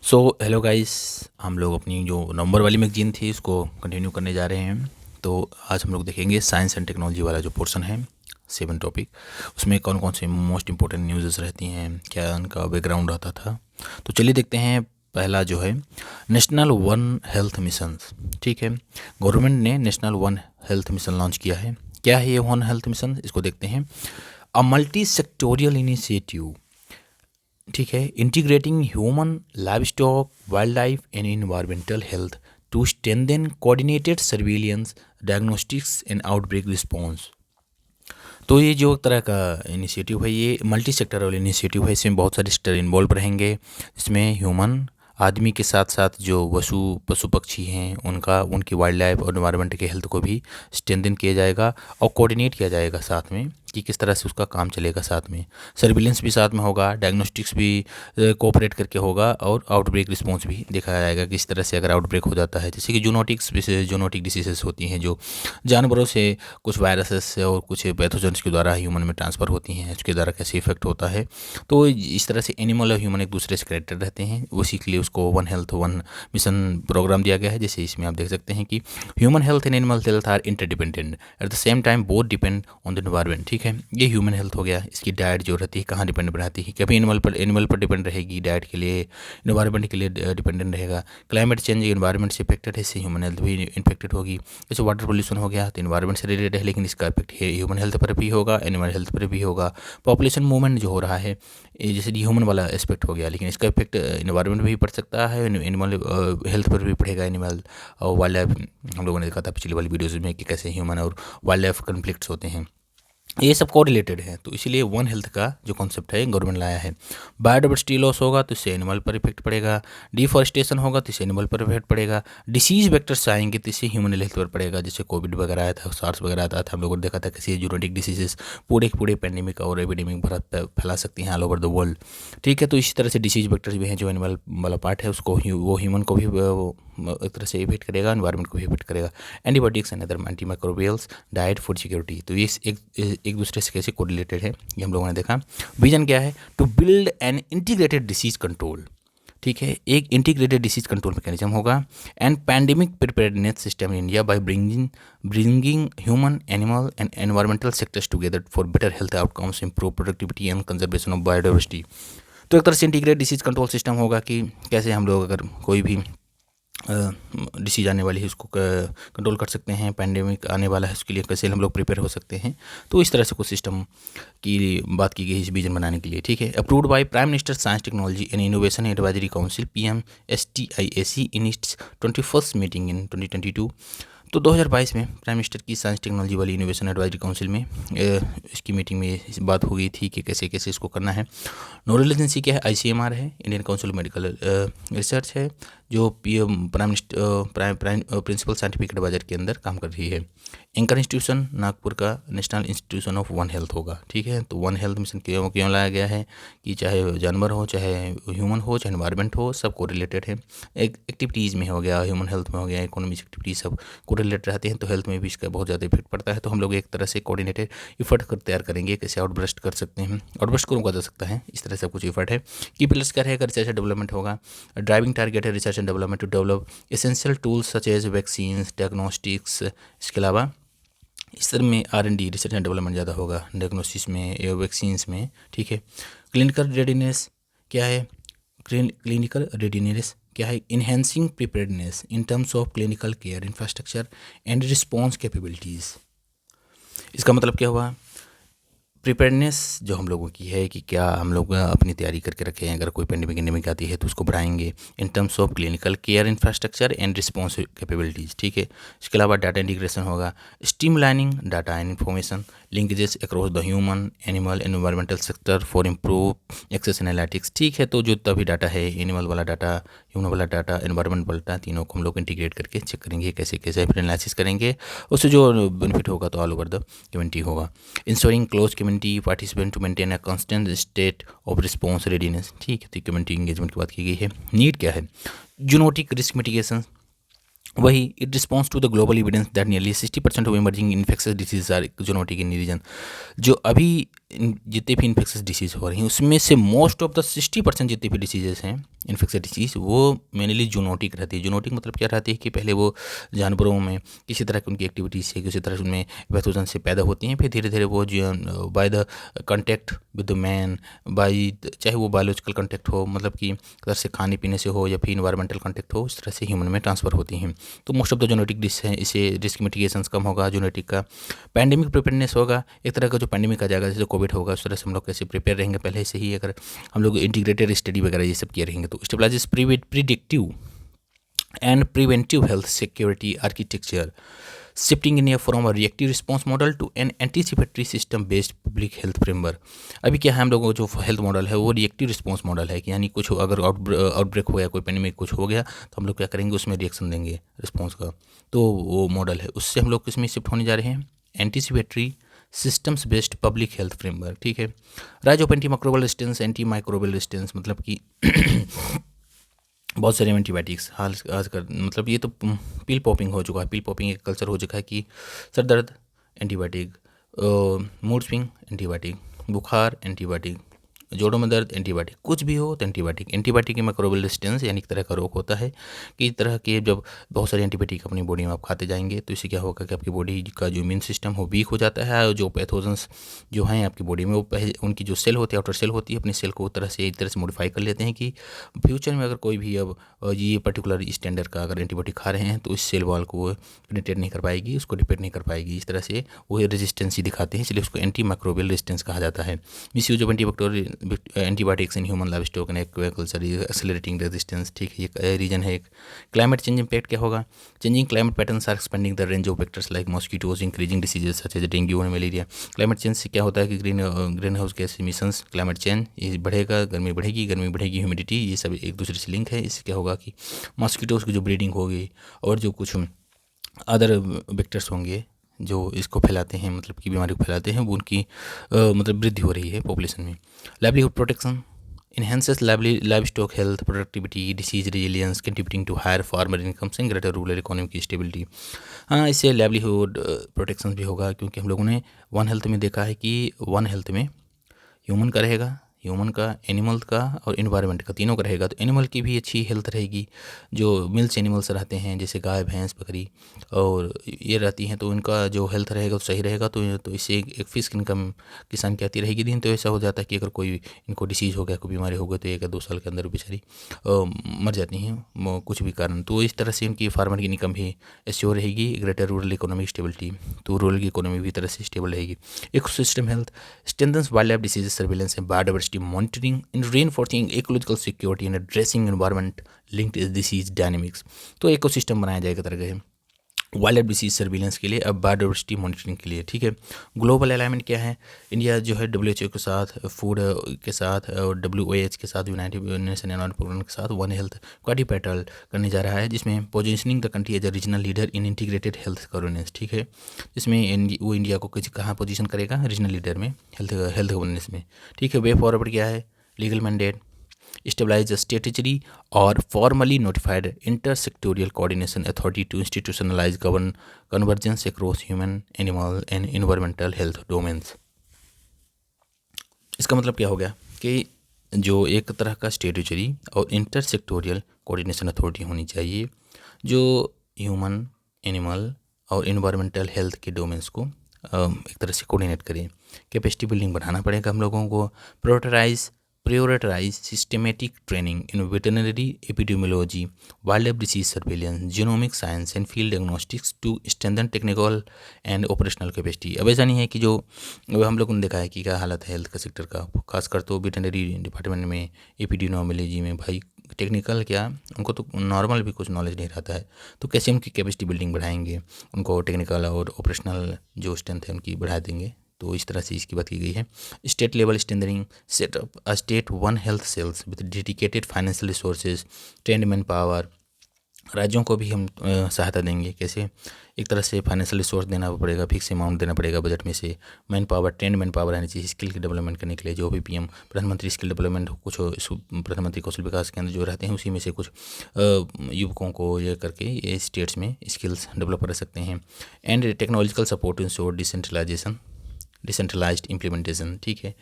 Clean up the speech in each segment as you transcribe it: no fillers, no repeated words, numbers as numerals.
So hello guys, हम लोग अपनी जो नंबर वाली मैगजीन थी उसको कंटिन्यू करने जा रहे हैं। तो आज हम लोग देखेंगे साइंस एंड टेक्नोलॉजी वाला जो पोर्शन है, 7 टॉपिक। उसमें कौन कौन से मोस्ट इंपॉर्टेंट न्यूज़ रहती हैं, क्या उनका बैकग्राउंड रहता था। तो चलिए देखते हैं। पहला जो है नेशनल वन हेल्थ मिशन। ठीक है, गवर्नमेंट ने national one health mission launch किया है। क्या है ये वन हेल्थ मिशन, इसको देखते हैं। अ मल्टी सेक्टोरियल इनिशिएटिव, ठीक है, integrating human, livestock, wildlife and environmental health to strengthen coordinated surveillance, diagnostics and outbreak response. तो ये जो तरह का इनिशिएटिव है, ये मल्टी सेक्टरल इनिशिएटिव है। इसमें बहुत सारे सेक्टर इन्वॉल्व रहेंगे। इसमें ह्यूमन, आदमी के साथ साथ जो पशु पक्षी हैं उनकी वाइल्ड लाइफ और इन्वायरमेंट के हेल्थ को भी स्ट्रेंथन किया जाएगा और कोऑर्डिनेट किया जाएगा साथ में कि किस तरह से उसका काम चलेगा। साथ में सर्विलेंस भी साथ में होगा, डायग्नोस्टिक्स भी कोऑपरेट करके होगा और आउटब्रेक रिस्पॉन्स भी देखा जाएगा किस तरह से अगर आउटब्रेक हो जाता है। जैसे कि जूनोटिक डिसीजेस होती हैं जो जानवरों से कुछ वायरसेस से और कुछ पैथोजेंस के द्वारा ह्यूमन में ट्रांसफ़र होती हैं, उसके द्वारा कैसे इफेक्ट होता है। तो इस तरह से एनिमल और ह्यूमन एक दूसरे से कनेक्टेड रहते हैं। उसी के लिए उसको one health one mission programme दिया गया है। जैसे इसमें आप देख सकते हैं कि human health and animal health are interdependent at the same time both depend on the environment. ठीक है, ये ह्यूमन हेल्थ हो गया। इसकी डाइट जो रहती है कहाँ डिपेंड रहती है, कभी एनिमल पर डिपेंड रहेगी डाइट के लिए, इन्वायरमेंट के लिए डिपेंडेंट रहेगा। क्लाइमेट चेंज इन्वायरमेंट से इफेक्टेड है, इससे ह्यूमन हेल्थ भी इन्फेक्टेड होगी। जैसे वाटर पोल्यूशन हो गया तो इन्वायरमेंट से रिलेटेड है, लेकिन इसका इफेक्ट ह्यूमन हेल्थ पर भी होगा, एनिमल हेल्थ पर भी होगा। पॉपुलेशन मूवमेंट जो हो रहा है, ये जैसे ह्यूमन वाला एस्पेक्ट हो गया, लेकिन इसका इफेक्ट इन्वायरमेंट भी पड़ सकता है, एनिमल हेल्थ पर भी पड़ेगा। एनिमल और वाइल्ड लाइफ हम लोगों ने देखा था पिछली वाली वीडियोज़ में कि कैसे ह्यूमन और वाइल्ड लाइफ कन्फ्लिक्ट्स होते हैं। ये सब को रिलेटेड है, तो इसीलिए वन हेल्थ का जो कॉन्सेप्ट है गवर्नमेंट लाया है। बायोडाइवर्सिटी लॉस होगा तो इससे एनिमल पर इफेक्ट पड़ेगा, डिफॉरेस्टेशन होगा तो इससे एनिमल पर इफेक्ट पड़ेगा, डिसीज वेक्टर्स आएंगे तो इससे ह्यूमन हेल्थ पर पड़ेगा। जैसे कोविड वगैरह आया था, सार्स वगैरह आता था, हम लोगों ने देखा था कैसे जूनोटिक डिसीजेस पूरे पेंडेमिक और एपिडेमिक फैला सकती हैं ऑल ओवर द वर्ल्ड। ठीक है, तो इसी तरह से डिसीज वेक्टर्स भी हैं जो एनिमल वाला पार्ट है, उसको वो ह्यूमन को भी एक तरह से इफेक्ट करेगा, एनवायरमेंट को भी इफेक्ट करेगा। Antibiotics and other antimicrobials, diet, food security, तो ये एक दूसरे से कैसे कोरिलेटेड है ये हम लोगों ने देखा। विजन क्या है, to build an integrated disease control. ठीक है, एक इंटीग्रेटेड डिसीज कंट्रोल मैकेनिज्म होगा and pandemic preparedness system in India by bringing human, animal and environmental sectors together for better health outcomes, improve productivity and conservation of biodiversity. तो एक तरह से integrated disease control system होगा कि कैसे हम लोग अगर कोई भी डिसीज आने वाली है उसको कंट्रोल कर सकते हैं, पैंडेमिक आने वाला है उसके लिए कैसे हम लोग प्रिपेयर हो सकते हैं। तो इस तरह से कुछ सिस्टम की बात की गई इस विजन बनाने के लिए। ठीक है, approved by prime minister science technology and innovation advisory council PMSTIAC in its 21st meeting in 2022। तो 2022 में प्राइम मिनिस्टर की साइंस टेक्नोलॉजी वाली इनोवेशन एडवाइजरी काउंसिल में इसकी मीटिंग में इस बात हो गई थी कि कैसे कैसे इसको करना है। नोडल एजेंसी क्या है, ICMR है, Indian council of medical research है, जो प्राइम प्रिंसिपल साइंटिफिक एडवाइजर के अंदर काम कर रही है। एंकर इंस्टीट्यूशन नागपुर का national institution of one health होगा। ठीक है, तो वन हेल्थ मिशन क्यों लाया गया है कि चाहे जानवर हो, चाहे ह्यूमन हो, चाहे एनवायरनमेंट हो, सब को रिलेटेड है। एक एक्टिविटीज़ में हो गया, ह्यूमन हेल्थ में हो गया, इकोनॉमिक एक्टिविटीज़ सब को रिलेटेड रहते हैं, तो हेल्थ में भी इसका बहुत ज़्यादा इफेक्ट पड़ता है। तो हम लोग एक तरह से कोऑर्डिनेटेड इफर्ट कर तैयार करेंगे कैसे आउटब्रस्ट कर सकते हैं, आउटब्रस्ट को रोका जा सकता है। इस तरह से कुछ इफर्ट है। की पिलर्स क्या रहेगा, रिसर्च एंड डेवलपमेंट होगा। ड्राइविंग टारगेट है research and development to develop essential tools such as vaccines, diagnostics. इसके अलावा इस तरह में R&D रिसर्च एंड डेवलपमेंट ज़्यादा होगा डायग्नोसिस में या वैक्सीन्स में। ठीक है, क्लिनिकल रेडीनेस क्या है, क्लिनिकल रेडीनेस क्या है, enhancing preparedness in terms of clinical care infrastructure and response capabilities. इसका मतलब क्या हुआ, प्रिपेयर्डनेस जो हम लोगों की है कि क्या हम लोग अपनी तैयारी करके रखे हैं, अगर कोई पेंडेमिक आती है तो उसको बढ़ाएंगे in terms of clinical care infrastructure and response capabilities. ठीक है, इसके अलावा डाटा इंटीग्रेशन होगा, streamlining data and information linkages across the human, animal, environmental sector for improve access analytics. ठीक है, तो जो तभी डाटा है, एनिमल वाला डाटा, ह्यूमन वाला डाटा, एनवायरमेंट वाला डाटा, तीनों को हम लोग इंटीग्रेट करके चेक करेंगे कैसे कैसे फिर एनालिसिस करेंगे, उससे जो बेनिफिट होगा तो ऑल ओवर द कम्युनिटी होगा। Ensuring close community participant to maintain a constant state of response readiness. ठीक है, तो कम्युनिटी एंगेजमेंट की बात की गई है। नीड क्या है, जूनोटिक रिस्क मिटिगेशन, वही it response to the global evidence that nearly 60% of emerging infectious disease are zoonotic in region. जो अभी जितने भी इन्फेक्शस डिसीज़ हो रही हैं उसमें से मोस्ट ऑफ द 60% जितने भी डिसीजेस हैं इन्फेक्शस डिसीज़ वो मेनली जूनोटिक रहती है। जूनोटिक मतलब क्या रहती है कि पहले वो जानवरों में किसी तरह की उनकी एक्टिविटीज़ से किसी तरह से उनमें पैथोजन से पैदा होती हैं, फिर धीरे धीरे वो जो by the contact with the man, by चाहे वो बायोलॉजिकल कंटेक्ट हो, मतलब कि तरह से खाने पीने से हो या फिर इन्वायरमेंटल कंटेक्ट हो, इस तरह से ह्यूमन में ट्रांसफ़र होती हैं। तो most of the genetic dis है, इससे रिस्क मिटिगेशंस कम होगा जेनेटिक का। पैंडेमिक प्रिपेयरनेस होगा, एक तरह का जो पैंडेमिक आ जाएगा जैसे कोविड होगा उस तरह से हम लोग कैसे प्रिपेयर रहेंगे पहले से ही, अगर हम लोग इंटीग्रेटेड स्टडी वगैरह ये सब किए रहेंगे तो stabilises predictive and preventive health security architecture, shifting in a from a reactive response model to an anticipatory system based public health framework। अभी क्या है, हम लोगों को जो हेल्थ मॉडल है वो रिएक्टिव रिस्पॉन्स मॉडल है कि यानी कुछ अगर आउटब्रेक हो गया, कोई पैंडेमिक कुछ हो गया तो हम लोग क्या करेंगे, उसमें रिएक्शन देंगे रिस्पॉन्स का। तो वो मॉडल है, उससे हम लोग किसमें शिफ्ट होने जा रहे हैं, anticipatory systems based public health framework. ठीक है। Rise of anti microbial resistance, anti microbial resistance मतलब कि बहुत सारे एंटीबायोटिक्स हाल आजकल, मतलब ये तो पिल पॉपिंग हो चुका है, पिल पॉपिंग एक कल्चर हो चुका है कि सर दर्द एंटीबायोटिक, मूड स्विंग एंटीबायोटिक, बुखार एंटीबायोटिक, जोड़ों में दर्द एंटीबायोटिक, कुछ भी हो तो एंटीबायोटिक। एंटीबायोटिक की माइक्रोबियल रेजिस्टेंस यानी एक तरह का रोग होता है कि इस तरह के जब बहुत सारे एंटीबायोटिक अपनी बॉडी में आप खाते जाएंगे तो इससे क्या होगा कि आपकी बॉडी का जो इम्यून सिस्टम हो वीक हो जाता है, और जो पैथोजेंस जो हैं आपकी बॉडी में वो उनकी जो सेल होती है, आउटर सेल होती है, अपनी सेल को एक तरह से मॉडिफाई कर लेते हैं कि फ्यूचर में अगर कोई भी अब ये पर्टिकुलर स्टैंडर्ड का अगर एंटीबायोटिक खा रहे हैं तो इस सेल वॉल को पेनिट्रेट नहीं कर पाएगी, उसको डिपेट नहीं कर पाएगी, इस तरह से वो रेजिस्टेंस दिखाते हैं, इसलिए उसको एंटी माइक्रोबियल रेजिस्टेंस कहा जाता है। Misuse of antibiotics in human life stock and aquaculture accelerating resistance. ठीक है, ये रीजन है एक। क्लाइमेट चेंज इम्पैक्ट क्या होगा, changing climate patterns are expanding the range of vectors like mosquitoes, increasing diseases such as dengue and malaria. Climate change से क्या होता है कि greenhouse gas emissions, climate change ये बढ़ेगा, गर्मी बढ़ेगी, ह्यूमिडिटी, ये सब एक दूसरे से लिंक है। इससे क्या होगा कि मॉस्किटोज की जो ब्रीडिंग होगी और जो कुछ अदर वेक्टर्स होंगे जो इसको फैलाते हैं, मतलब कि बीमारी को फैलाते हैं, वो उनकी मतलब वृद्धि हो रही है पॉपुलेशन में। Livelihood protection enhances livestock health, productivity, disease resilience, contributing to higher farmer incomes and greater rural economic stability। हाँ, इससे लाइवलीहुड प्रोटेक्शन भी होगा क्योंकि हम लोगों ने वन हेल्थ में देखा है कि वन हेल्थ में ह्यूमन का रहेगा, ह्यूमन का, एनिमल का और इन्वायरमेंट का, तीनों का रहेगा। तो एनिमल की भी अच्छी हेल्थ रहेगी, जो मिल्स एनिमल्स रहते हैं जैसे गाय भैंस बकरी और ये रहती हैं, तो उनका जो हेल्थ रहेगा तो सही रहेगा। तो इससे एक फिक्स इनकम किसान की आती रहेगी। दिन तो ऐसा हो जाता है कि अगर कोई इनको डिसीज़ हो गया, कोई बीमारी हो गई तो 1 या 2 साल के अंदर बेचारी मर जाती हैं कुछ भी कारण। तो इस तरह से इनकी फार्मर की इनकम भी एश्योर रहेगी। ग्रेटर रूरल इकोनॉमिक स्टेबिलिटी, तो रूरल की इकोनॉमी भी तरह से स्टेबल रहेगी। Ecosystem health strengthens wild life disease surveillance and biodiversity monitoring in reinforcing ecological security and addressing environment linked disease dynamics। तो इकोसिस्टम बनाया जाएगा तरह के वाइल्ड लाइफ डिसीज सर्विलेंस के लिए, अब बायोडाइवर्सिटी मॉनिटरिंग के लिए। ठीक है। ग्लोबल अलाइनमेंट क्या है, इंडिया जो है WHO के साथ, फूड के साथ और WOH के साथ, यूनाइटेड नेशन एनवायरनमेंट प्रोग्राम के साथ वन हेल्थ क्वाड्रिपेटल करने जा रहा है, जिसमें positioning the country as a regional leader in integrated health governance. ठीक है। जिसमें वो इंडिया को कहाँ पोजीशन करेगा, रीजनल लीडर में, हेल्थ गवर्नेंस में। ठीक है। वे फॉरवर्ड क्या है, legal mandate, establish a statutory or formally notified intersectorial coordination authority to institutionalize convergence across human, animal and environmental health domains। इसका मतलब क्या हो गया कि जो एक तरह का स्टेटूटरी और इंटरसेक्टोरियल कोऑर्डिनेशन अथॉरिटी होनी चाहिए जो ह्यूमन, एनिमल और इन्वायरमेंटल हेल्थ के डोमेन्स को एक तरह से कोऑर्डिनेट करें। कैपेसिटी बिल्डिंग बढ़ाना पड़ेगा हम लोगों को। prioritize systematic training in veterinary epidemiology, wildlife disease surveillance, genomic science and field diagnostics to strengthen technical and operational capacity। अब ऐसा नहीं है कि जो हम लोगों ने देखा है कि क्या हालत है हेल्थ का सेक्टर का, खासकर तो वेटनरी डिपार्टमेंट में, एपिडेमियोलॉजी में, भाई टेक्निकल क्या, उनको तो नॉर्मल भी कुछ नॉलेज नहीं रहता है। तो कैसे उनकी कैपेसिटी बिल्डिंग बढ़ाएंगे, उनको टेक्निकल और ऑपरेशनल जो स्ट्रेंथ है उनकी बढ़ा देंगे। तो इस तरह से इसकी बात की गई है। State level strengthening, set up a state one health cells with dedicated financial resources, trained manpower. राज्यों को भी हम सहायता देंगे, कैसे, एक तरह से फाइनेंशियल रिसोर्स देना पड़ेगा, फिक्स अमाउंट देना पड़ेगा बजट में से। Man power, trend man power रहनी चाहिए स्किल की डेवलपमेंट करने के लिए। जो भी PM प्रधानमंत्री स्किल डेवलपमेंट कुछ प्रधानमंत्री कौशल विकास केंद्र जो रहते हैं उसी में से कुछ युवकों को ये करके ये स्टेट्स में स्किल्स डेवलप कर सकते हैं। And technological support ensure decentralization decentralized implementation, ठीक है।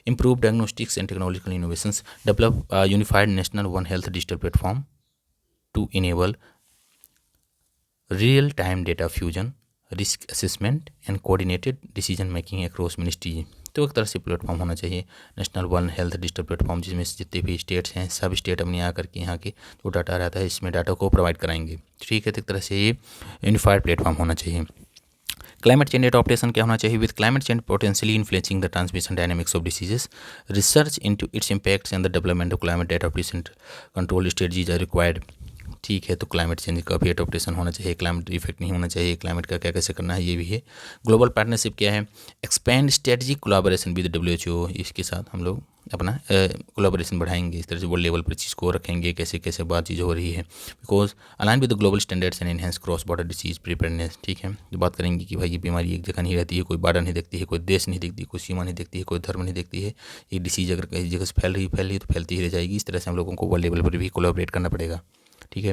Improve diagnostics and technological innovations, develop unified national one health digital platform to enable real time data fusion, risk assessment and coordinated decision making across ministry. तो एक तरह से platform होना चाहिए national one health digital platform, जिसमें जितने भी states हैं सब स्टेट अपने आकर के यहाँ के जो डाटा रहता है इसमें डाटा को प्रोवाइड कराएंगे, ठीक है। तो एक तरह से ये यूनिफाइड प्लेटफॉर्म होना चाहिए। क्लाइमेट चेंज एडॉप्टेशन क्या होना चाहिए? With climate change potentially influencing the transmission dynamics of diseases, research into its impacts and the development of climate adaptation control strategies are required, ठीक है। तो क्लाइमेट चेंज का भी एडॉप्टेशन होना चाहिए, क्लाइमेट इफेक्ट नहीं होना चाहिए, क्लाइमेट का क्या कैसे करना है ये भी है। ग्लोबल पार्टनरशिप क्या है? Expand strategic collaboration with WHO, इसके साथ हम लोग अपना कोलैबोरेशन बढ़ाएंगे, इस तरह से वर्ल्ड लेवल पर चीज़ को रखेंगे कैसे कैसे बात चीज़ हो रही है, because align with the global standards and enhance cross border disease preparedness, ठीक है। जो बात करेंगे कि भाई ये बीमारी एक जगह नहीं रहती है, कोई बॉर्डर नहीं देखती है, कोई देश नहीं देखती, कोई सीमा नहीं देखती है, कोई धर्म नहीं देखती है, ये डिसीज अगर कहीं जगह से फैल रही है तो फैलती ही रह जाएगी। इस तरह से हम लोगों को वर्ल्ड लेवल पर भी कोलैबोरेट करना पड़ेगा, ठीक है।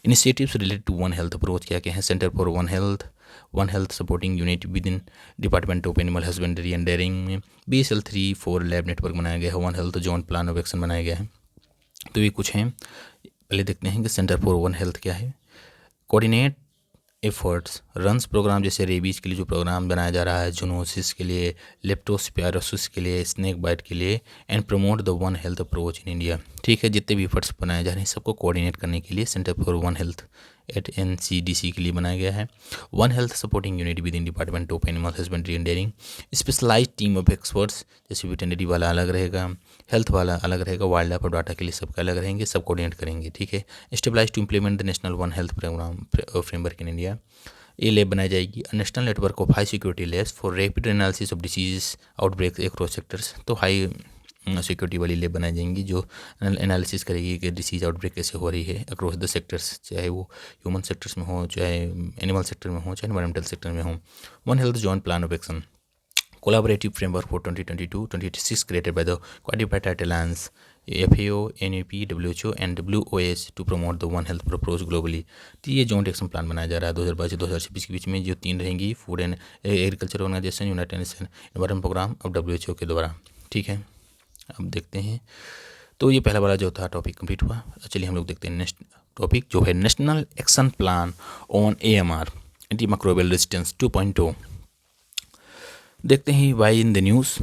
Initiatives related to one health approach क्या क्या है? Centre for one health supporting unit within department of animal husbandry and dairying में BSL-3-4 लैब नेटवर्क बनाया गया है, one health joint plan of action बनाया गया है। तो ये कुछ हैं, पहले देखते हैं कि सेंटर फॉर वन हेल्थ क्या है। कोऑर्डिनेट एफर्ट्स रन्स प्रोग्राम, जैसे रेबीज़ के लिए जो प्रोग्राम बनाया जा रहा है, जूनोसिस के लिए, लेप्टोस्पायरोसिस के लिए, स्नेक बाइट के लिए, and promote the one health approach in India, ठीक है। जितने भी एफर्ट्स बनाए जा रहे हैं सबको कोऑर्डिनेट करने के लिए centre for one health at NCDC के लिए बनाया गया है। One health supporting unit within department of animal husbandry and dairying, specialise team of experts, जैसे वेटरनरी वाला अलग रहेगा, हेल्थ वाला अलग रहेगा, वाइल्ड लाइफ और डाटा के लिए सबका अलग रहेंगे, सब कोऑर्डिनेट करेंगे, ठीक है। Stabilise to implement the national one health programme framework in India, ये लैब बनाई जाएगी। National network of high security labs for rapid analysis of disease outbreak across sectors, तो हाई सिक्योरिटी वाली लैब बनाई जाएंगी जो एनालिसिस करेगी कि डिसीज आउटब्रेक कैसे हो रही है अक्रॉस द सेक्टर्स, चाहे वो ह्यूमन सेक्टर्स में हो, चाहे एनिमल सेक्टर में हो, चाहे एनवायरमेंटल सेक्टर में हो। One health joint plan of action, collaborative framework for 2022-2026 created by the Quadripartite Alliance, FAO, NEP, WHO and WOS to promote the One Health approach globally। तो ये जॉइंट एक्शन प्लान बनाया जा रहा है 2022 से 2026 के बीच में, जो 3 रहेंगी, food and agriculture organisation, united nation environment programme और WHO के द्वारा, ठीक है। अब देखते हैं, तो ये पहला वाला जो था टॉपिक कंप्लीट हुआ। चलिए हम लोग देखते हैं नेक्स्ट टॉपिक जो है national action plan on AMR, anti microbial resistance 2.0। देखते हैं why in the news.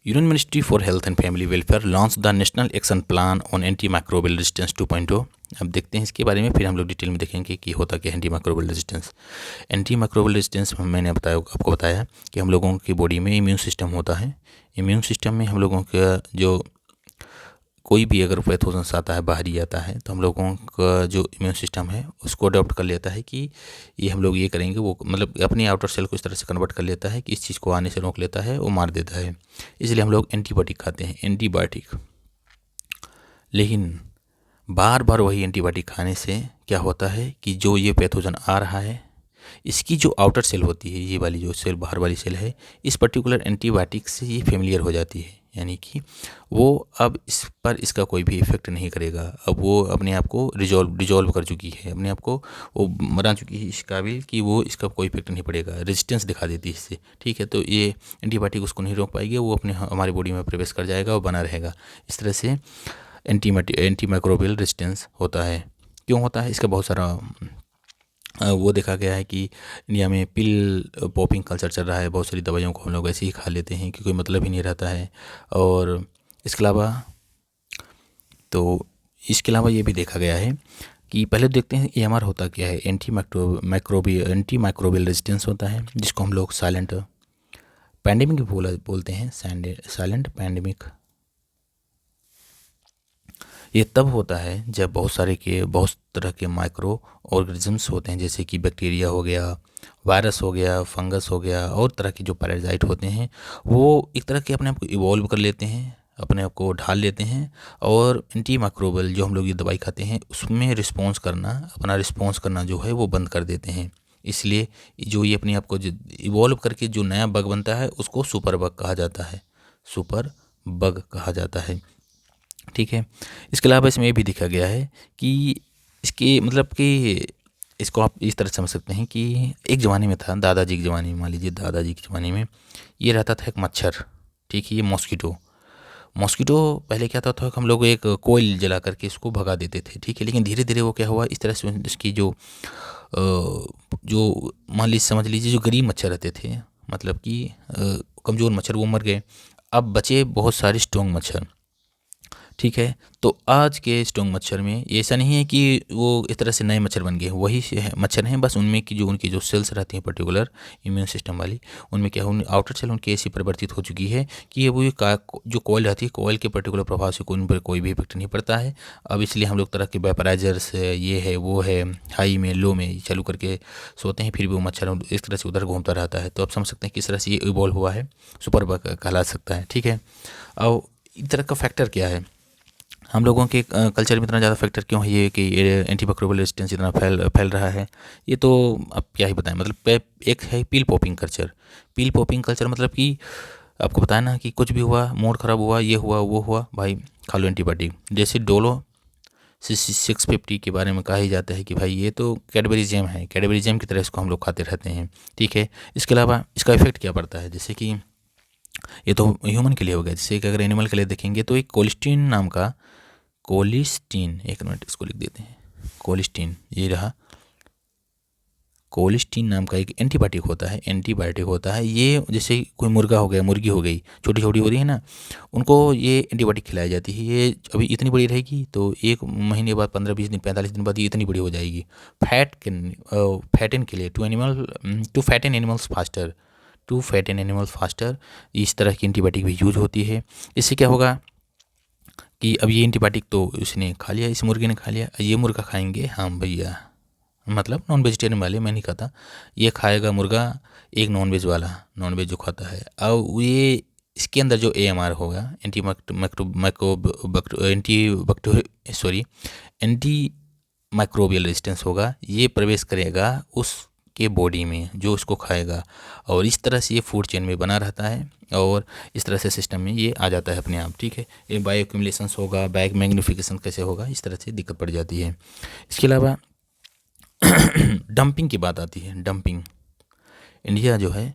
Union ministry for health and family welfare launch the national action plan on anti microbial resistance 2.0। अब देखते हैं इसके बारे में, फिर हम लोग डिटेल में देखेंगे कि होता क्या है anti microbial resistance. Anti microbial resistance मैंने आपको बताया कि हम लोगों की बॉडी में इम्यून सिस्टम होता है। इम्यून सिस्टम में हम लोगों का जो कोई भी अगर पैथोजेंस आता है, बाहरी आता है, तो हम लोगों का जो इम्यून सिस्टम है उसको अडॉप्ट कर लेता है कि ये हम लोग ये करेंगे, वो मतलब अपनी आउटर सेल को इस तरह से कन्वर्ट कर लेता है कि इस चीज़ को आने से रोक लेता है, वो मार देता है। इसलिए हम लोग एंटीबायोटिक खाते हैं, एंटीबायोटिक। लेकिन बार बार वही एंटीबायोटिक खाने से क्या होता है कि जो ये पैथोजन आ रहा है, इसकी जो आउटर सेल होती है, ये वाली जो सेल बाहर वाली सेल है, इस पर्टिकुलर एंटीबायोटिक से ये फेमिलियर हो जाती है, यानी कि वो अब इस पर इसका कोई भी इफेक्ट नहीं करेगा। अब वो अपने आप को डिजॉल्व कर चुकी है, अपने आप को वो बना चुकी है इस काबिल कि वो इसका कोई इफेक्ट नहीं पड़ेगा, रेजिस्टेंस दिखा देती है इससे, ठीक है। तो ये एंटीबायोटिक उसको नहीं रोक पाएगी, वो अपने हमारी बॉडी में प्रवेश कर जाएगा और बना रहेगा। इस तरह से एंटी माइक्रोबियल रेजिस्टेंस होता है। क्यों होता है? इसका बहुत सारा वो देखा गया है कि इंडिया में पिल पॉपिंग कल्चर चल रहा है, बहुत सारी दवाइयों को हम लोग ऐसे ही खा लेते हैं कि कोई मतलब ही नहीं रहता है। और इसके अलावा ये भी देखा गया है कि पहले देखते हैं AMR होता क्या है। एंटी माइक्रोबियल रेजिस्टेंस होता है, जिसको हम लोग साइलेंट पैंडेमिक बोलते हैं, साइलेंट पैंडेमिक। ये तब होता है जब बहुत तरह के माइक्रो ऑर्गेनिजम्स होते हैं, जैसे कि बैक्टीरिया हो गया, वायरस हो गया, फंगस हो गया, और तरह के जो पैरासाइट होते हैं, वो एक तरह के अपने आप को इवॉल्व कर लेते हैं, अपने आप को ढाल लेते हैं, और एंटी माइक्रोबियल जो हम लोग ये दवाई खाते हैं उसमें अपना रिस्पॉन्स करना जो है वो बंद कर देते हैं। इसलिए जो ये अपने आप को इवॉल्व करके जो नया बग बनता है उसको सुपर बग कहा जाता है, ठीक है। इसके अलावा इसमें ये भी देखा गया है कि इसके मतलब कि इसको आप इस तरह से समझ सकते हैं कि एक ज़माने में था, दादाजी के ज़माने में, मान लीजिए दादाजी के ज़माने में ये रहता था एक मच्छर, ठीक है, ये मॉस्किटो। मॉस्किटो पहले क्या था कि हम लोग एक कोयल जला करके इसको भगा देते थे, ठीक है, लेकिन धीरे धीरे वो क्या हुआ, इस तरह से इसकी जो मान लीजिए, समझ लीजिए, जो गरीब मच्छर रहते थे, मतलब कि कमज़ोर मच्छर, वो मर गए। अब बचे बहुत सारे स्ट्रॉन्ग मच्छर, ठीक है। तो आज के स्ट्रॉन्ग मच्छर में ये ऐसा नहीं है कि वो इस तरह से नए मच्छर बन गए, वही मच्छर हैं, बस उनमें की जो उनकी जो सेल्स रहती हैं पर्टिकुलर इम्यून सिस्टम वाली, उनमें क्या उन आउटर सेल उनकी ऐसी परिवर्तित हो चुकी है कि ये वो जो कोयल रहती है, कोयल के पर्टिकुलर प्रभाव से उन पर कोई भी इफेक्ट नहीं पड़ता है। अब इसलिए हम लोग तरह के वेपराइजर्स है, ये है वो है, हाई में लो में चालू करके सोते हैं, फिर भी वो मच्छर इस तरह से उधर घूमता रहता है। तो आप समझ सकते हैं किस तरह से ये इवॉल्व हुआ है, सुपर बग कहला सकता है, ठीक है। अब इस तरह का फैक्टर क्या है, हम लोगों के कल्चर में इतना ज़्यादा फैक्टर क्यों है ये कि एंटीमाइक्रोबियल रेजिस्टेंस इतना फैल रहा है, ये तो अब क्या ही बताएं। मतलब एक है पील पॉपिंग कल्चर। पील पॉपिंग कल्चर मतलब कि आपको बताया ना कि कुछ भी हुआ, मूड ख़राब हुआ, ये हुआ वो हुआ, भाई खा लो एंटीबायोटिक। जैसे डोलो 650 के बारे में कहा ही जाता है कि भाई ये तो कैडबरी जैम है, कैडबरी जैम की तरह इसको हम लोग खाते रहते हैं, ठीक है। इसके अलावा इसका इफेक्ट क्या पड़ता है, जैसे कि ये तो ह्यूमन के लिए हो गया, जैसे कि अगर एनिमल के लिए देखेंगे तो एक कोलिस्टीन नाम का, कोलिस्टीन, एक मिनट इसको लिख देते हैं, कोलिस्टीन, ये रहा, कोलिस्टीन नाम का एक एंटीबायोटिक होता है, एंटीबायोटिक होता है ये। जैसे कोई मुर्गा हो गया, मुर्गी हो गई, छोटी छोटी हो रही है ना, उनको ये एंटीबायोटिक खिलाई जाती है। ये अभी इतनी बड़ी रहेगी तो 1 महीने बाद, 15-20 दिन, 45 दिन बाद ये इतनी बड़ी हो जाएगी। फैटन के लिए, to fatten animals faster, to fatten animals faster, इस तरह की एंटीबायोटिक भी यूज होती है। इससे क्या होगा कि अब ये एंटीबायोटिक तो उसने खा लिया, इस मुर्गे ने खा लिया, ये मुर्गा खाएंगे, हाँ भैया, मतलब नॉन वेजिटेरियन वाले, मैं नहीं खाता, ये खाएगा मुर्गा एक नॉन वेज वाला, नॉन वेज जो खाता है। अब ये इसके अंदर जो AMR होगा, एंटी माइक्रोबियल रेजिस्टेंस होगा, ये प्रवेश करेगा उसके बॉडी में जो उसको खाएगा, और इस तरह से ये फूड चेन में बना रहता है, और इस तरह से सिस्टम में ये आ जाता है अपने आप, ठीक है। ये बायो एक्यूमुलेशंस होगा, बैक मैग्निफिकेशन कैसे होगा, इस तरह से दिक्कत पड़ जाती है। इसके अलावा डंपिंग की बात आती है, डंपिंग। इंडिया जो है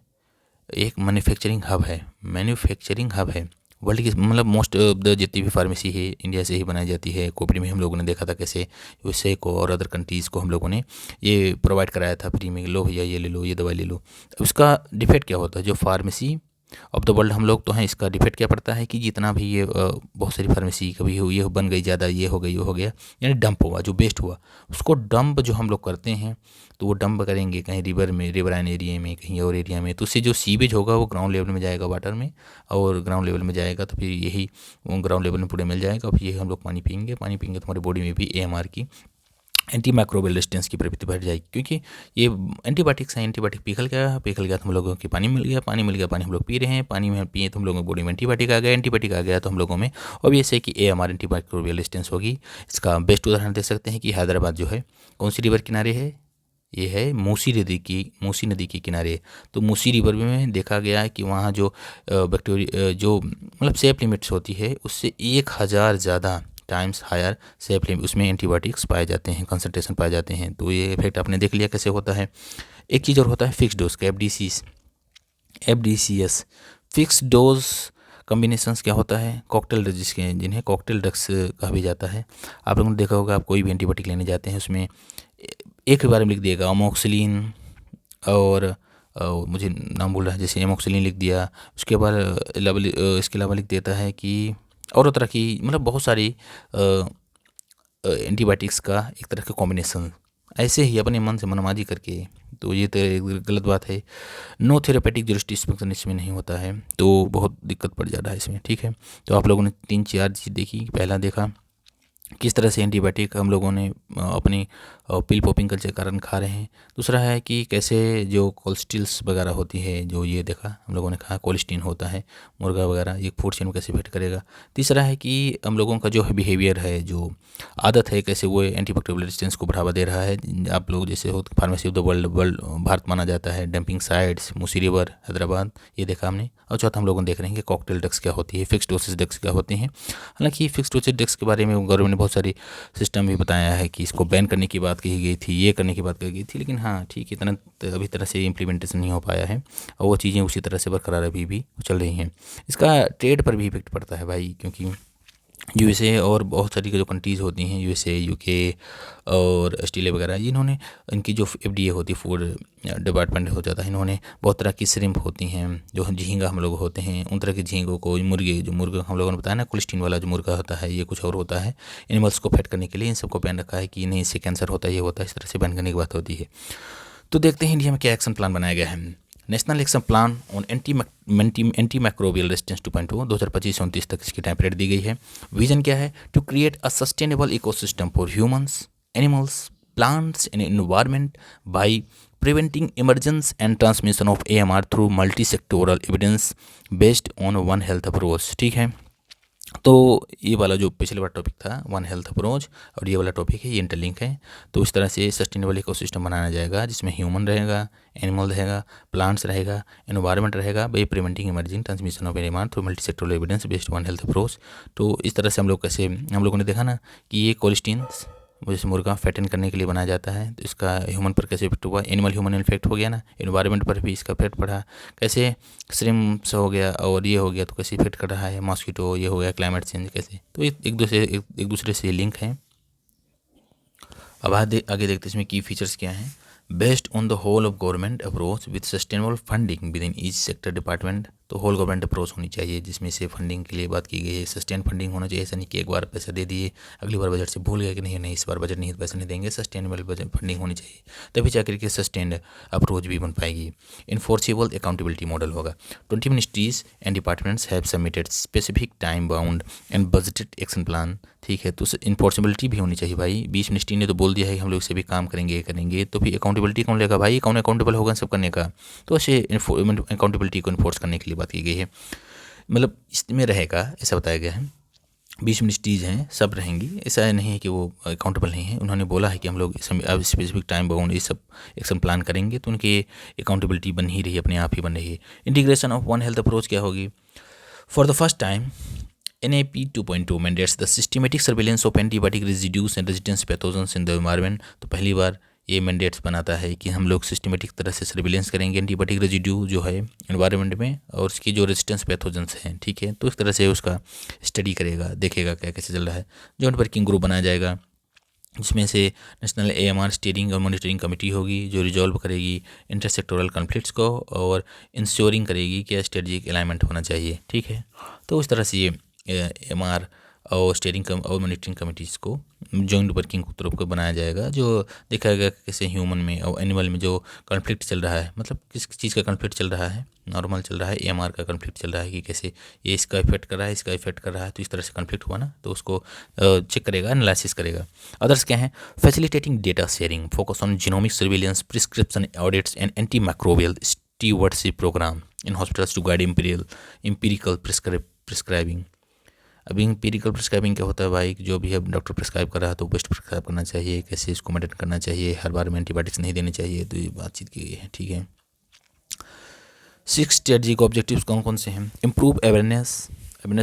एक मैन्युफैक्चरिंग हब है, मैन्युफैक्चरिंग हब है वर्ल्ड की, मतलब मोस्ट ऑफ द जितनी भी फार्मेसी है इंडिया से ही बनाई जाती है। कोविड में हम लोगों ने देखा था कैसे यूएसए को और अदर कंट्रीज़ को हम लोगों ने ये प्रोवाइड कराया था फ्री में, लो भैया ये ले लो, ये दवाई ले लो। अब इसका डिफेक्ट क्या होता है, जो फार्मेसी ऑफ द वर्ल्ड हम लोग तो हैं, इसका डिफेक्ट क्या पड़ता है कि जितना भी ये बहुत सारी फार्मेसी कभी हो, ये बन गई ज़्यादा, ये हो गई, ये हो गया, यानी डंप हुआ, जो वेस्ट हुआ उसको डंप जो हम लोग करते हैं, तो वो डंप करेंगे कहीं रिवर में, रिवराइन एरिया में, कहीं और एरिया में, तो उससे जो सीवेज होगा वो ग्राउंड लेवल में जाएगा वाटर में, और ग्राउंड लेवल में जाएगा तो फिर यही ग्राउंड लेवल में पूरे मिल जाएगा, फिर ये हम लोग पानी पियेंगे, पानी पियेंगे तो हमारी बॉडी में भी AMR की, एंटी माइक्रोबियल रेजिस्टेंस की प्रवृत्ति बढ़ जाएगी, क्योंकि ये एंटीबायोटिक्स हैं। एंटीबायोटिक पिघल गया तो हम लोगों के पानी मिल गया, पानी मिल गया, पानी हम लोग पी रहे हैं, पानी में पिए तो हम लोगों की बॉडी में एंटीबायोटिक आ गया, एंटीबायोटिक आ गया तो हम लोगों में ऑब्वियस कि AMR एंटी माइक्रोबियल रेजिस्टेंस होगी। इसका बेस्ट उदाहरण दे सकते हैं कि हैदराबाद जो है कौन सी रिवर किनारे है, ये है मूसी नदी के किनारे। तो मूसी रिवर में देखा गया है कि वहाँ जो बैक्टीरिया जो मतलब सेफ लिमिट्स होती है उससे 1000 ज़्यादा टाइम्स हायर सेफ लिमिट, उसमें एंटीबायोटिक्स पाए जाते हैं, कंसंट्रेशन पाए जाते हैं। तो ये इफेक्ट आपने देख लिया कैसे होता है। एक चीज़ और होता है फिक्स डोज का, FDCS, फिक्स डोज कॉम्बिनेशंस क्या होता है, कॉकटेल ड्रग्स, जिसके जिन्हें कॉकटेल ड्रग्स कहा भी जाता है। आप लोगों ने देखा होगा, आप कोई भी एंटीबायोटिक लेने जाते हैं उसमें एक के बारे में लिख दिएगा अमोक्सिलिन, और मुझे नाम बोल रहा है, जैसे एमोक्सिलिन लिख दिया, उसके बाद इसके अलावा लिख देता है कि और तरह की, मतलब बहुत सारी एंटीबायोटिक्स का एक तरह का कॉम्बिनेशन, ऐसे ही अपने मन से मनमाजी करके, तो ये तो एक गलत बात है। नो थेरेपेटिक जुरिस्डिक्शन इसमें नहीं होता है, तो बहुत दिक्कत पड़ जाता है इसमें, ठीक है। तो आप लोगों ने 3-4 चीज़ देखी, पहला देखा किस तरह से एंटीबायोटिक हम लोगों ने अपनी पिल पॉपिंग कल्चर के कारण खा रहे हैं। दूसरा है कि कैसे जो कोलेस्ट्रॉल्स वगैरह होती है, जो ये देखा हम लोगों ने कहा कोलेस्टीन होता है मुर्गा वगैरह, ये फूड चेन में कैसे इफेक्ट करेगा। तीसरा है कि हम लोगों का जो बिहेवियर है, जो आदत है, कैसे वो एंटीबायोटिक रेजिस्टेंस को बढ़ावा दे रहा है। आप लोग जैसे हो pharmacy of the world Bharat माना जाता है, dumping sites Musi river Hyderabad, ये देखा हमने। और चौथा हम लोग देख रहे हैं कि कॉकटेल ड्रग्स क्या होती है, फिक्स डोसेज ड्रग्स क्या होती हैं। हालांकि फिक्स डोसेज ड्रग्स के बारे में गवर्नमेंट बहुत सारे सिस्टम भी बताया है कि इसको बैन करने की बात कही गई थी, ये करने की बात कही गई थी, लेकिन हाँ ठीक है, इतना अभी तरह से इम्प्लीमेंटेशन नहीं हो पाया है और वो चीज़ें उसी तरह से बरकरार अभी भी चल रही हैं। इसका ट्रेड पर भी इफेक्ट पड़ता है भाई, क्योंकि यूएसए और बहुत सारी जो कंट्रीज़ होती हैं, यूएसए, यूके और ऑस्ट्रेलिया वगैरह, इन्होंने इनकी जो एफडीए होती है, फूड डिपार्टमेंट हो जाता है, इन्होंने बहुत तरह की श्रिम्प होती हैं, जो झींगा हम लोग होते हैं, उन तरह के झींगों को, मुर्गे, जो मुर्गा हम लोगों ने बताया ना, कोलेस्टीन वाला जो मुर्गा होता है, ये कुछ और होता है, एनिमल्स को फैट करने के लिए इन सबको बैन रखा है कि नहीं, इससे कैंसर होता है, ये होता है, इस तरह से बैन करने की बात होती है। तो देखते हैं इंडिया में क्या एक्शन प्लान बनाया गया है। National action plan on anti microbial resistance 2.0 2025-29 तक इसकी टाइम पीरियड दी गई है। विजन क्या है? To create a sustainable ecosystem for humans, animals, plants and environment by preventing emergence and transmission of AMR through multi-sectoral evidence based on One Health approach। ठीक है, तो ये वाला जो पिछले वाला टॉपिक था वन हेल्थ अप्रोच, और ये वाला टॉपिक है, ये इंटरलिंक है। तो इस तरह से सस्टेनेबल इकोसिस्टम बनाया जाएगा जिसमें ह्यूमन रहेगा, एनिमल रहेगा, प्लांट्स रहेगा, एनवायरनमेंट रहेगा, by preventing emerging transmission of animal through multi sectoral evidence based one health approach. तो इस तरह से हम लोगों ने देखा ना कि ये कोलेस्टीन्स जैसे मुर्गा फैटन करने के लिए बनाया जाता है, तो इसका ह्यूमन पर कैसे इफेक्ट हुआ, एनिमल ह्यूमन इफेक्ट हो गया ना, एनवायरनमेंट पर भी इसका इफेक्ट पड़ा, कैसे श्रिम्प्स हो गया और ये हो गया, तो कैसे इफेक्ट कर रहा है, मॉस्किटो, ये हो गया, क्लाइमेट चेंज कैसे, तो एक दूसरे से लिंक है। अब आगे देखते हैं इसमें की फीचर्स क्या हैं। Based on the whole of government approach with sustainable funding within each sector department. तो होल गवर्नमेंट अप्रोच होनी चाहिए जिसमें से फंडिंग के लिए बात की गई है, सस्टेन फंडिंग होना चाहिए। ऐसा नहीं कि एक बार पैसा दे दिए, अगली बार बजट से भूल गए कि नहीं इस बार बजट नहीं पैसा नहीं देंगे, सस्टेनेबल बजट फंडिंग होनी चाहिए, तभी जाकर के सस्टेन्ड अप्रोच भी बन पाएगी। इन्फोर्सेबल अकाउंटेबिलिटी मॉडल होगा। 20 ministries and departments have submitted specific time bound and budgeted action plan. ठीक है, तो इन्फोर्सेबिलिटी भी होनी चाहिए भाई। 20 मिनिस्ट्री ने तो बोल दिया है कि हम लोग से भी काम करेंगे, तो फिर अकाउंटेबिलिटी कौन लेगा भाई, कौन अकाउंटेबल होगा सब करने का। तो ऐसे अकाउंटेबिलिटी को इन्फोर्स करने के लिए बात की गई है, मतलब इसमें रहेगा, ऐसा बताया गया है। 20 मिनिस्ट्रीज हैं, सब रहेंगी, ऐसा नहीं है कि वो अकाउंटेबल नहीं है। उन्होंने बोला है कि हम लोग अब स्पेसिफिक टाइम बाउंड ये सब एक्शन प्लान करेंगे, तो उनकी अकाउंटेबिलिटी बन ही रही है, अपने आप ही बन रही है। Integration of one health approach क्या होगी? For the first time NAP 2.2 mandates the systematic surveillance of antibiotic residues and resistant pathogens in the environment। तो पहली बार ये मैंडेट्स बनाता है कि हम लोग सिस्टमेटिक तरह से सर्विलेंस करेंगे एंटीबायोटिक रेजिड्यू जो है एनवायरनमेंट में, और उसकी जो रेजिस्टेंस पैथोजेंस हैं, ठीक है, तो इस तरह से उसका स्टडी करेगा, देखेगा क्या कैसे चल रहा है। जॉइंट वर्किंग ग्रुप बनाया जाएगा जिसमें से नेशनल AMR स्टीयरिंग और मॉनिटरिंग कमेटी होगी जो रिजॉल्व करेगी इंटरसेक्टोरल कॉन्फ्लिक्ट्स को और इंश्योरिंग करेगी कि स्ट्रेटजिक अलाइनमेंट होना चाहिए। ठीक है, तो इस तरह से ये AMR और स्टीयरिंग और मॉनिटरिंग कमेटीज़ को जॉइंट वर्किंग ग्रुप को बनाया जाएगा, जो दिखाएगा कैसे ह्यूमन में और एनिमल में जो कॉन्फ्लिक्ट चल रहा है, मतलब किस चीज़ का कॉन्फ्लिक्ट चल रहा है, नॉर्मल चल रहा है, AMR का कॉन्फ्लिक्ट चल रहा है कि कैसे ये इसका इफेक्ट कर रहा है, इसका इफेक्ट कर रहा है, तो इस तरह से कॉन्फ्लिक्ट हुआ ना, तो उसको चेक करेगा, एनालिसिस करेगा। अदर्स क्या हैं? Facilitating data sharing, focus on genomic surveillance, prescription audits and anti microbial stewardship programme in hospitals to guide empirical prescribing. अभी एम्पिरिकल प्रिस्क्राइबिंग क्या होता है भाई, जो भी है डॉक्टर प्रिस्क्राइब कर रहा है तो बेस्ट प्रिस्क्राइब करना चाहिए, कैसे इसको मेंटेन करना चाहिए, हर बार में एंटीबायोटिक्स नहीं देनी चाहिए, तो ये बातचीत की गई है। ठीक है, 6 स्ट्रेटजी के ऑब्जेक्टिव्स कौन कौन से हैं? इम्प्रूव अवेयरनेस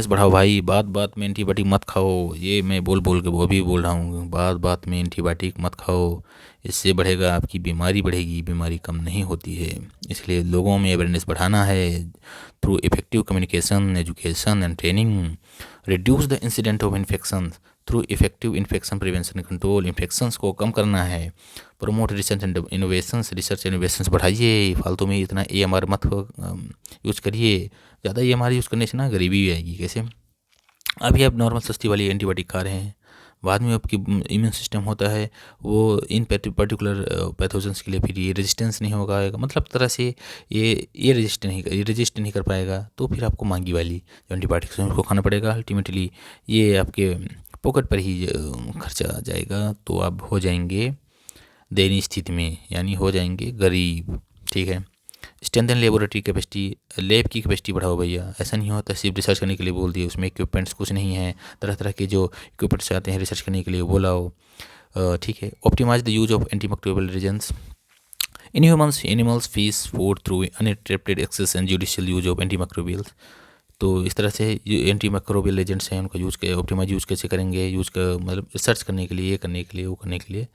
बढ़ाओ भाई, बात में एंटीबायोटिक मत खाओ, ये मैं बोल के वो भी बोल रहा हूँ, बात में एंटीबायोटिक मत खाओ, इससे बढ़ेगा आपकी बीमारी बढ़ेगी, बीमारी कम नहीं होती है। इसलिए लोगों में अवेयरनेस बढ़ाना है through effective communication, education and training. Reduce the incident of infection through effective infection prevention control, infections को कम करना है। Promote research and innovations, research innovations बढ़ाइए, फालतू में इतना AMR मत यूज़ करिए, ज़्यादा AMR यूज़ करने से ना गरीबी भी आएगी। कैसे? अभी आप नॉर्मल सस्ती वाली एंटीबायोटिक खा रहे हैं, बाद में आपकी इम्यून सिस्टम होता है वो इन पर्टिकुलर पैथोजेंस के लिए फिर ये रेजिस्टेंस नहीं होगा, मतलब तरह से ये रेजिस्ट नहीं कर पाएगा, तो फिर आपको महंगी वाली जो एंटीबायोटिक्स हैं उसको खाना पड़ेगा। अल्टीमेटली ये आपके पॉकेट पर ही खर्चा आ जाएगा, तो आप हो जाएंगे दयनीय स्थिति में, यानी हो जाएंगे गरीब। ठीक है, स्ट्रेंथन लेबोरेटरी कैपेसिटी, लैब की कैपेसिटी बढ़ाओ भैया, ऐसा नहीं होता सिर्फ रिसर्च करने के लिए बोल दिए, उसमें इक्विपमेंट्स कुछ नहीं है, तरह तरह के जो इक्विपमेंट्स आते हैं रिसर्च करने के लिए वो लाओ। ठीक है, optimise the use of antimicrobial agents in humans, animals, fish, food through uninterrupted access and judicial use of antimicrobials. तो इस तरह से जो एंटी माइक्रोबियल एजेंट्स हैं उनका यूज़ ऑप्टिमाइज यूज़ कैसे करेंगे, यूज़ कर मतलब रिसर्च करने के लिए, ये करने के लिए, वो करने के लिए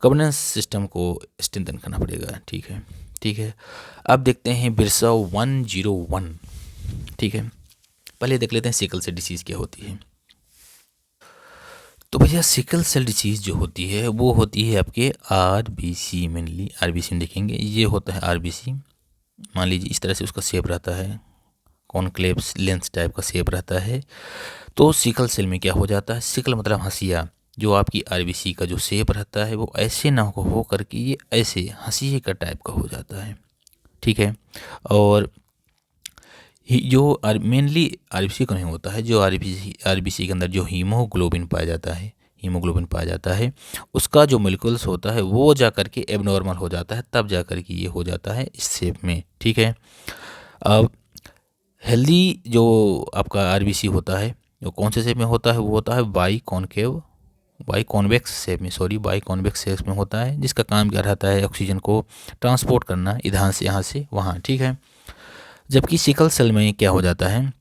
गवर्नेंस सिस्टम को स्ट्रेंथन करना पड़ेगा। ठीक है, ठीक है। अब देखते हैं बिरसा 101। ठीक है, पहले देख लेते हैं सिकल सेल डिसीज़ क्या होती है। तो भैया सिकल सेल डिसीज़ जो होती है वो होती है आपके आरबीसी, मेनली आरबीसी में देखेंगे। ये होता है आरबीसी, मान लीजिए इस तरह से उसका शेप रहता है, कॉनक्लेव लेंस टाइप का शेप रहता है। तो सिकल सेल में क्या हो जाता है, सिकल मतलब हंसिया, जो आपकी आरबीसी का जो शेप रहता है वो ऐसे ना हो करके ये ऐसे हंसिए का टाइप का हो जाता है। ठीक है, और जो मेनली आरबीसी का नहीं होता है, जो आरबीसी के अंदर जो हीमोग्लोबिन पाया जाता है, हीमोग्लोबिन पाया जाता है, उसका जो मोलिकुल्स होता है वो जा कर के एबनॉर्मल हो जाता है, तब जा कर के ये हो जाता है इस शेप में। ठीक है, अब हेल्दी जो आपका आरबीसी होता है वो कौन से शेप में होता है, वो होता है बाई कॉन्वेक्स शेप में, बाई कॉन्वेक्स शेप में होता है, जिसका काम क्या रहता है, ऑक्सीजन को ट्रांसपोर्ट करना इधर से यहाँ से वहाँ। ठीक है, जबकि सिकल सेल में क्या हो जाता है,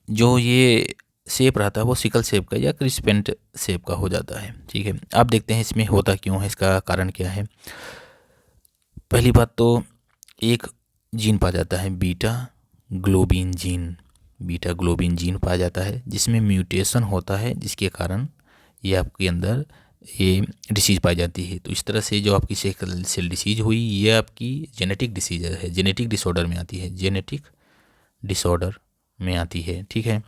जो ये शेप रहता है वो सिकल शेप का या क्रिस्पेंट शेप का हो जाता है। ठीक है, आप देखते हैं इसमें होता क्यों है, इसका कारण क्या है। पहली बात तो एक जीन पाया जाता है बीटा ग्लोबिन जीन पाया जाता है, जिसमें म्यूटेशन होता है, जिसके कारण ये आपके अंदर ये डिसीज़ पाई जाती है। तो इस तरह से जो आपकी सिकल सेल डिसीज़ हुई, ये आपकी जेनेटिक डिसीज है, जेनेटिक डिसऑर्डर में आती है, जेनेटिक डिसऑर्डर में आती है। ठीक है,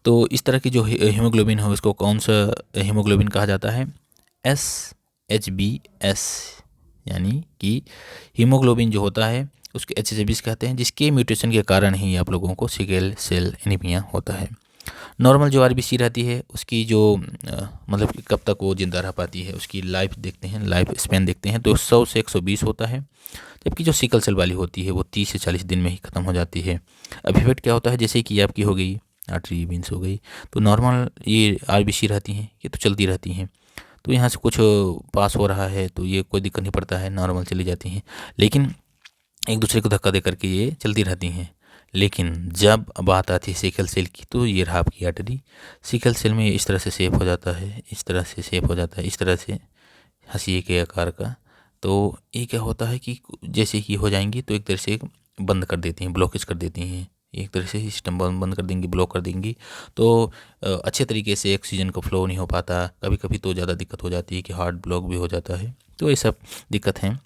तो इस तरह की जो हीमोग्लोबिन है उसको कौन सा हीमोग्लोबिन कहा जाता है, SHBS, यानी कि हीमोग्लोबिन जो होता है उसके HHBS कहते हैं, जिसके म्यूटेशन के कारण ही आप लोगों को सिकल सेल एनीमिया होता है। नॉर्मल जो आरबीसी रहती है उसकी जो मतलब कि कब तक वो जिंदा रह पाती है, उसकी लाइफ देखते हैं, लाइफ स्पेन देखते हैं, तो 100 से 120 होता है। जबकि जो सिकल सेल वाली होती है वो 30 से 40 दिन में ही ख़त्म हो जाती है। अब इफेक्ट क्या होता है, जैसे कि आपकी हो गई आर्टरी बीन्स हो गई, तो नॉर्मल ये आरबीसी रहती हैं, ये तो चलती रहती हैं, तो यहाँ से कुछ पास हो रहा है तो ये कोई दिक्कत नहीं पड़ता है, नॉर्मल चली जाती हैं। लेकिन एक दूसरे को धक्का दे करके ये चलती रहती हैं। लेकिन जब बात आती है सिकल सेल की, तो ये रहा आपकी आर्टरी, सिकल सेल में इस तरह से शेप हो जाता है, इस तरह से शेप हो जाता है, इस तरह से हंसिए के आकार का। तो ये क्या होता है कि जैसे ही हो जाएंगी तो एक तरह से बंद कर देती हैं, ब्लॉकेज कर देती हैं, एक तरह से सिस्टम बंद कर देंगी, ब्लॉक कर देंगी। तो अच्छे तरीके से ऑक्सीजन का फ्लो नहीं हो पाता, कभी कभी तो ज़्यादा दिक्कत हो जाती है कि हार्ट ब्लॉक भी हो जाता है। तो ये सब दिक्कत हैं।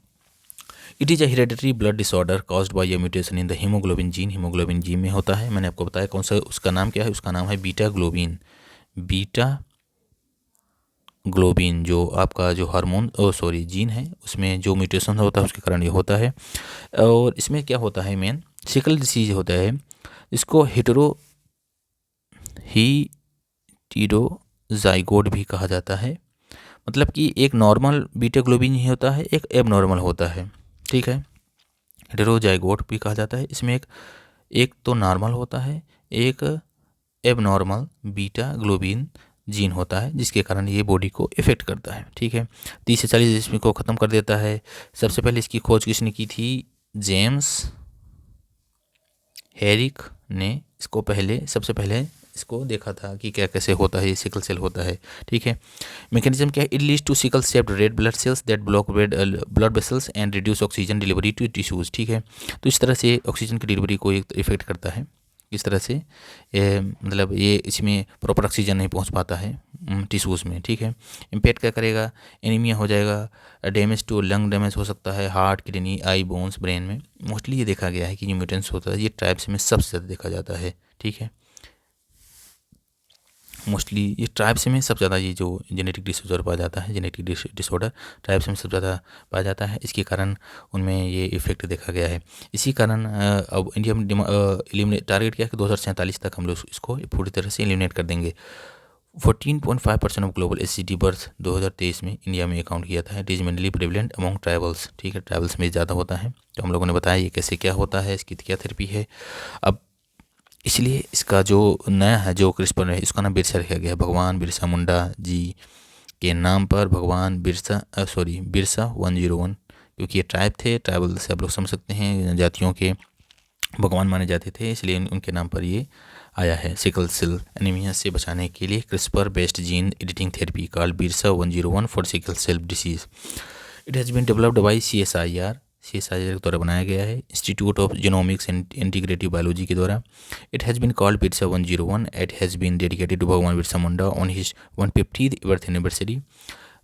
It is a hereditary blood disorder caused by a mutation in the haemoglobin gene में होता है। मैंने आपको बताया कौन सा, उसका नाम क्या है, उसका नाम है बीटा ग्लोबिन जो आपका जो हार्मोन जीन है, उसमें जो म्यूटेशन होता है उसके कारण ये होता है। और इसमें क्या होता है, मेन सिकल डिसीज होता है, इसको हीटेरोजाइगोट भी कहा जाता है। मतलब कि एक नॉर्मल बीटा ग्लोबिन ही होता है, एक एबनॉर्मल होता है। ठीक है, हेटेरोजाइगोट भी कहा जाता है। इसमें एक तो नॉर्मल होता है, एक एबनॉर्मल बीटा ग्लोबिन जीन होता है, जिसके कारण ये बॉडी को इफेक्ट करता है। ठीक है, 30 से 40 इसमें को ख़त्म कर देता है। सबसे पहले इसकी खोज किसने की थी, जेम्स हेरिक ने सबसे पहले इसको देखा था कि क्या कैसे होता है, ये सिकल सेल होता है। ठीक है, मैकेनिज्म क्या है, it leads to sickle shaped red blood cells that block blood vessels and reduce oxygen delivery to tissues. ठीक है, तो इस तरह से ऑक्सीजन की डिलीवरी को एक इफेक्ट करता है। इस तरह से मतलब ये इसमें प्रॉपर ऑक्सीजन नहीं पहुंच पाता है टिश्यूज़ में। ठीक है, इम्पेक्ट क्या करेगा, एनीमिया हो जाएगा, डैमेज टू लंग डैमेज हो सकता है, हार्ट, किडनी, आई, बोन्स, ब्रेन में। मोस्टली ये देखा गया है कि जो म्यूटेंट्स होता है ये ट्राइब्स में सबसे ज़्यादा देखा जाता है। ठीक है, मोस्टली ये ट्राइब्स में सबसे ज़्यादा ये जो जेनेटिक डिसऑर्डर पाया जाता है, जेनेटिक डिसऑर्डर ट्राइब्स में सबसे ज़्यादा पाया जाता है, इसके कारण उनमें ये इफेक्ट देखा गया है। इसी कारण अब इंडिया में एलिमिनेट टारगेट किया कि 2047 तक हम लोग इसको पूरी तरह से एलिमिनेट कर देंगे। 14.5% ऑफ ग्लोबल एसिडी बर्थ 2023 में इंडिया में अकाउंट किया था। It is mainly prevalent among tribals. ठीक है, ट्राइबल्स में ज़्यादा होता है। तो हम लोगों ने बताया ये कैसे क्या होता है, इसकी क्या थेरेपी है। अब इसलिए इसका जो नया है जो क्रिस्पर है, इसका नाम बिरसा रखा गया है, भगवान बिरसा मुंडा जी के नाम पर। भगवान बिरसा 101, क्योंकि ये ट्राइब थे, ट्राइबल से आप लोग समझ सकते हैं, जातियों के भगवान माने जाते थे, इसलिए उनके नाम पर ये आया है। सिकल सेल एनीमिया से बचाने के लिए CRISPR based gene editing therapy called Birsa 101 for sickle cell disease. It has been developed by CSIR के द्वारा बनाया गया है, institute of genomics and integrative biology के द्वारा। It has been called Birsa 101। It has been dedicated to Bhagwan Birsa Munda on his 150th birth anniversary.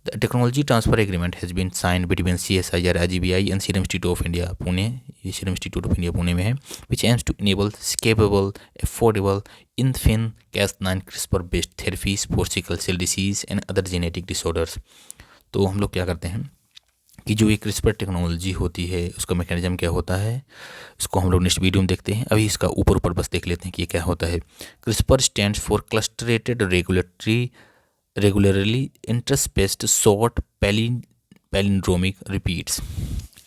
The technology transfer agreement has been signed between CSIR, IGBI and Serum Institute of India, Pune, ये Serum Institute of India Pune में है, which aims to enable scalable, affordable, Cas9 CRISPR-based therapies for sickle cell disease and other genetic disorders। तो हम लोग क्या करते हैं कि जो ये क्रिस्पर टेक्नोलॉजी होती है उसका मैकेनिज्म क्या होता है, इसको हम लोग नेक्स्ट वीडियो में देखते हैं। अभी इसका ऊपर बस देख लेते हैं कि ये क्या होता है। CRISPR stands for clustered regularly interspaced short palindromic repeats.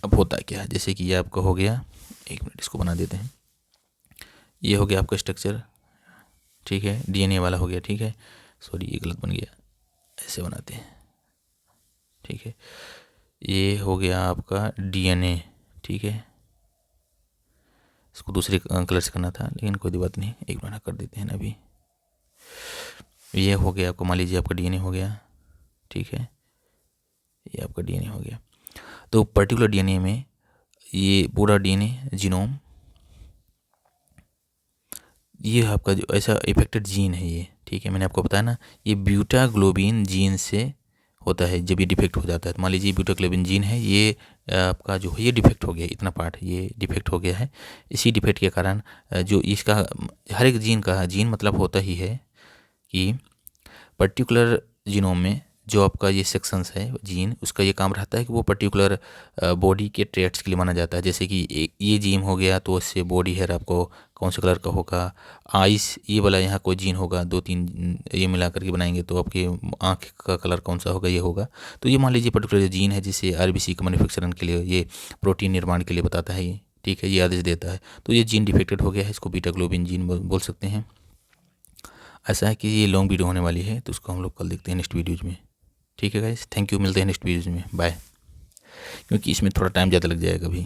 अब होता क्या है, जैसे कि ये आपका हो गया, एक मिनट इसको बना देते हैं। ये हो गया आपका स्ट्रक्चर, ठीक है, DNA वाला हो गया, ठीक है, सॉरी ये गलत बन गया, ऐसे बनाते हैं, ठीक है। ये हो गया आपका DNA, ठीक है, इसको दूसरे कलर से करना था लेकिन कोई बात नहीं, एक बना कर देते हैं ना अभी। ये हो गया आपको, मान लीजिए आपका DNA हो गया, ठीक है, ये आपका DNA हो गया। तो पर्टिकुलर DNA में ये पूरा DNA जीनोम, ये आपका जो ऐसा इफेक्टेड जीन है ये, ठीक है, मैंने आपको बताया ना, ये बीटा ग्लोबिन जीन से होता है। जब ये डिफेक्ट हो जाता है तो मान लीजिए बीटा ग्लोबिन जीन है, ये आपका जो है ये डिफेक्ट हो गया, इतना पार्ट ये डिफेक्ट हो गया है। इसी डिफेक्ट के कारण जो इसका हर एक जीन मतलब होता ही है कि पर्टिकुलर जीनोम में जो आपका ये सेक्शंस है जीन, उसका ये काम रहता है कि वो पर्टिकुलर बॉडी के ट्रेट्स के लिए माना जाता है। जैसे कि ये जीन हो गया तो उससे बॉडी हेयर आपको कौन से कलर का होगा, आइस ये वाला यहाँ कोई जीन होगा, 2-3 ये मिला करके बनाएंगे तो आपके आँख का कलर कौन सा होगा, ये होगा। तो ये मान लीजिए पर्टिकुलर जीन है जिसे RBC के मैन्युफैक्चरिंग के लिए, ये प्रोटीन निर्माण के लिए बताता है ये, ठीक है, ये आदेश देता है। तो ये जीन डिफेक्टेड हो गया है, इसको बीटा ग्लोबिन जीन बोल सकते हैं। ऐसा है कि ये लॉन्ग वीडियो होने वाली है तो उसको हम लोग कल देखते हैं नेक्स्ट वीडियोज़ में, ठीक है गाइस, थैंक यू, मिलते हैं नेक्स्ट वीडियोज़ में, बाय। क्योंकि इसमें थोड़ा टाइम ज़्यादा लग जाएगा अभी।